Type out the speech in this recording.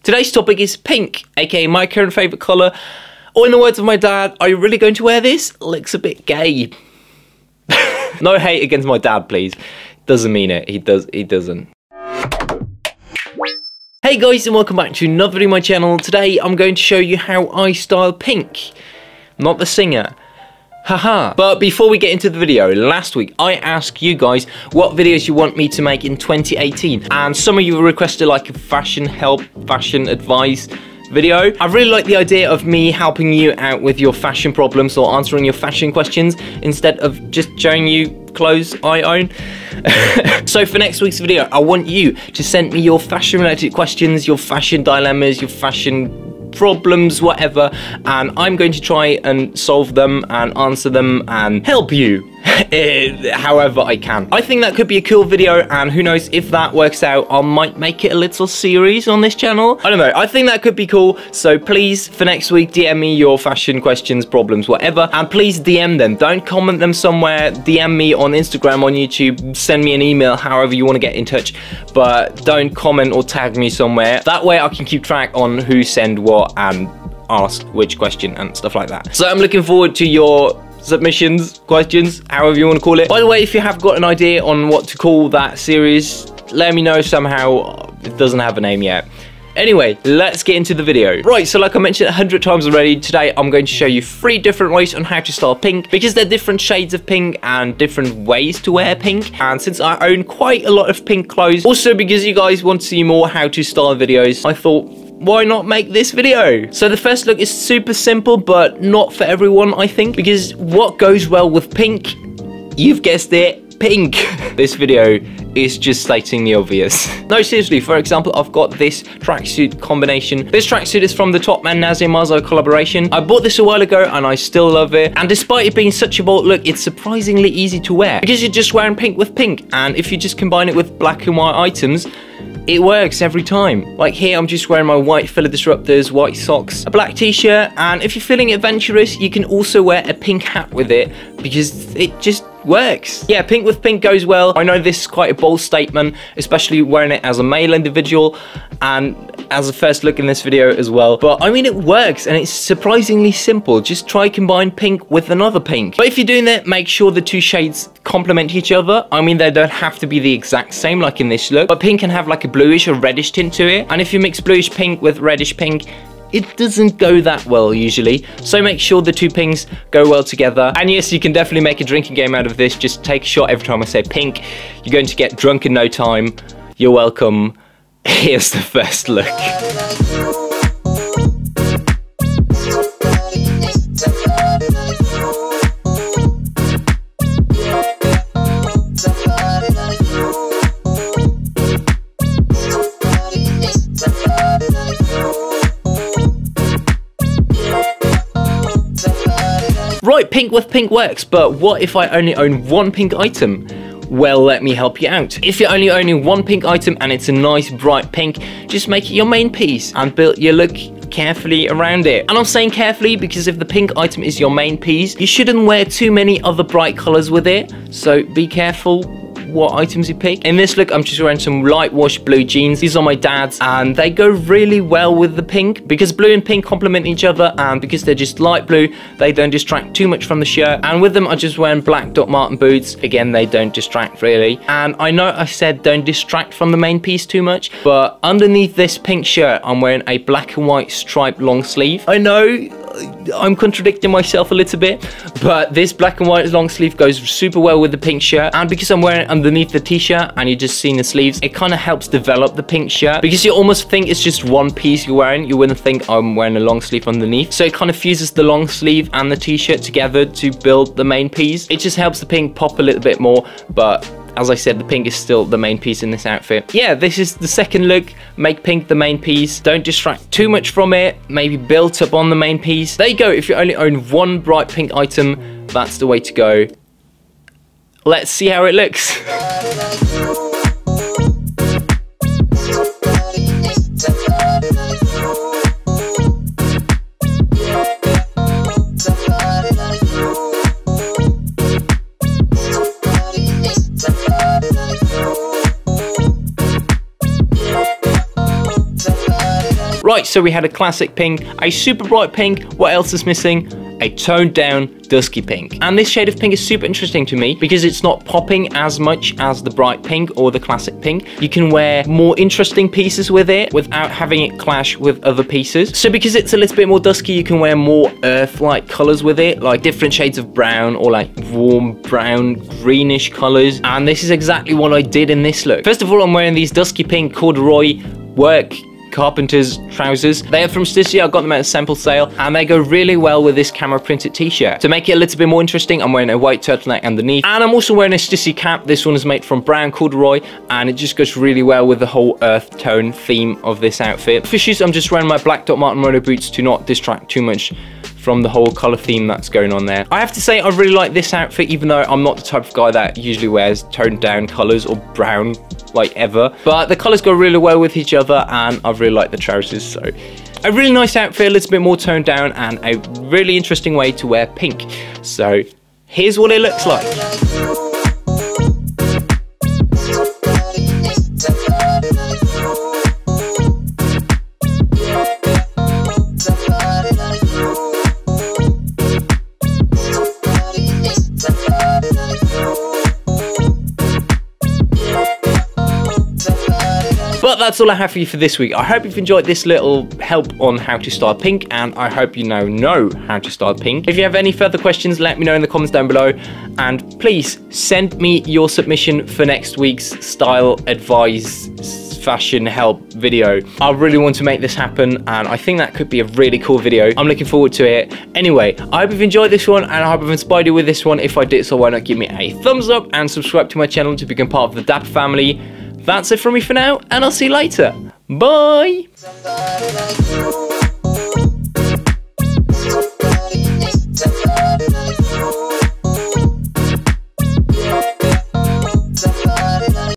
Today's topic is pink, aka my current favourite colour. Or in the words of my dad, are you really going to wear this? Looks a bit gay. No hate against my dad, please. Doesn't mean it. He doesn't. Hey guys, and welcome back to another video on my channel. Today I'm going to show you how I style Pink. Not the singer. Haha. But before we get into the video, last week I asked you guys what videos you want me to make in 2018. And some of you requested like a fashion help, fashion advice video. I really like the idea of me helping you out with your fashion problems or answering your fashion questions instead of just showing you clothes I own. So for next week's video, I want you to send me your fashion related questions, your fashion dilemmas, your fashion problems, whatever, and I'm going to try and solve them and answer them and help you however I can. I think that could be a cool video, and who knows, if that works out, I might make it a little series on this channel. I don't know, I think that could be cool. So please, for next week, DM me your fashion questions, problems, whatever, and please DM them. Don't comment them somewhere. DM me on Instagram, on YouTube, send me an email, however you want to get in touch, but don't comment or tag me somewhere. That way I can keep track on who send what and ask which question and stuff like that. So I'm looking forward to your submissions, questions, however you want to call it. By the way, if you have got an idea on what to call that series, let me know somehow. It doesn't have a name yet. Anyway, let's get into the video. Right, so like I mentioned 100 times already, today I'm going to show you 3 different ways on how to style pink, because they're different shades of pink and different ways to wear pink. And since I own quite a lot of pink clothes, also because you guys want to see more how to style videos, I thought, why not make this video? So the first look is super simple, but not for everyone, I think, because what goes well with pink? You've guessed it, pink. This video is just stating the obvious. No, seriously, for example, I've got this tracksuit combination. This tracksuit is from the Topman Nazir Marzo collaboration. I bought this a while ago and I still love it. And despite it being such a bold look, it's surprisingly easy to wear because you're just wearing pink with pink. And if you just combine it with black and white items, it works every time. Like here, I'm just wearing my white filler disruptors, white socks, a black t-shirt, and if you're feeling adventurous, you can also wear a pink hat with it because it just works. Yeah, pink with pink goes well. I know this is quite a bold statement, especially wearing it as a male individual and as a first look in this video as well, but I mean, it works and it's surprisingly simple. Just try combine pink with another pink. But if you're doing that, make sure the 2 shades complement each other. I mean, they don't have to be the exact same like in this look, but pink can have like a bluish or reddish tint to it, and if you mix bluish pink with reddish pink, it doesn't go that well usually. So make sure the 2 pinks go well together. And yes, you can definitely make a drinking game out of this. Just take a shot every time I say pink. You're going to get drunk in no time. You're welcome. Here's the first look. Right, pink with pink works, but what if I only own 1 pink item? Well, let me help you out. If you're only owning 1 pink item and it's a nice bright pink, just make it your main piece and build your look carefully around it. And I'm saying carefully because if the pink item is your main piece, you shouldn't wear too many other bright colors with it. So be careful what items you pick. In this look, I'm just wearing some light wash blue jeans. These are my dad's and they go really well with the pink because blue and pink complement each other, and because they're just light blue, they don't distract too much from the shirt. And with them, I'm just wearing black Doc Marten boots. Again, they don't distract really. And I know I said don't distract from the main piece too much, but underneath this pink shirt, I'm wearing a black and white striped long sleeve. I know I'm contradicting myself a little bit, but this black and white long sleeve goes super well with the pink shirt, and because I'm wearing it underneath the t-shirt and you're just seeing the sleeves, it kind of helps develop the pink shirt because you almost think it's just one piece you're wearing. You wouldn't think I'm wearing a long sleeve underneath, so it kind of fuses the long sleeve and the t-shirt together to build the main piece. It just helps the pink pop a little bit more, but as I said, the pink is still the main piece in this outfit. Yeah, this is the second look. Make pink the main piece. Don't distract too much from it. Maybe build up on the main piece. There you go. If you only own 1 bright pink item, that's the way to go. Let's see how it looks. Right, so we had a classic pink, a super bright pink. What else is missing? A toned down dusky pink. And this shade of pink is super interesting to me because it's not popping as much as the bright pink or the classic pink. You can wear more interesting pieces with it without having it clash with other pieces. So because it's a little bit more dusky, you can wear more earth-like colors with it, like different shades of brown or like warm brown, greenish colors. And this is exactly what I did in this look. First of all, I'm wearing these dusky pink corduroy work carpenter's trousers. They are from Stussy. I got them at a sample sale and they go really well with this camera printed t-shirt. To make it a little bit more interesting, I'm wearing a white turtleneck underneath, and I'm also wearing a Stussy cap. This one is made from brown corduroy and it just goes really well with the whole earth tone theme of this outfit. For shoes, I'm just wearing my black Doc Marten mono boots to not distract too much from the whole color theme that's going on there. I have to say I really like this outfit, even though I'm not the type of guy that usually wears toned down colors or brown like ever, but the colors go really well with each other and I really like the trousers. So a really nice outfit, a little bit more toned down and a really interesting way to wear pink. So here's what it looks like. But that's all I have for you for this week. I hope you've enjoyed this little help on how to style pink, and I hope you now know how to style pink. If you have any further questions, let me know in the comments down below, and please send me your submission for next week's style advice fashion help video. I really want to make this happen and I think that could be a really cool video. I'm looking forward to it. Anyway, I hope you've enjoyed this one and I hope I've inspired you with this one. If I did, so why not give me a thumbs up and subscribe to my channel to become part of the Dapper family. That's it from me for now, and I'll see you later. Bye!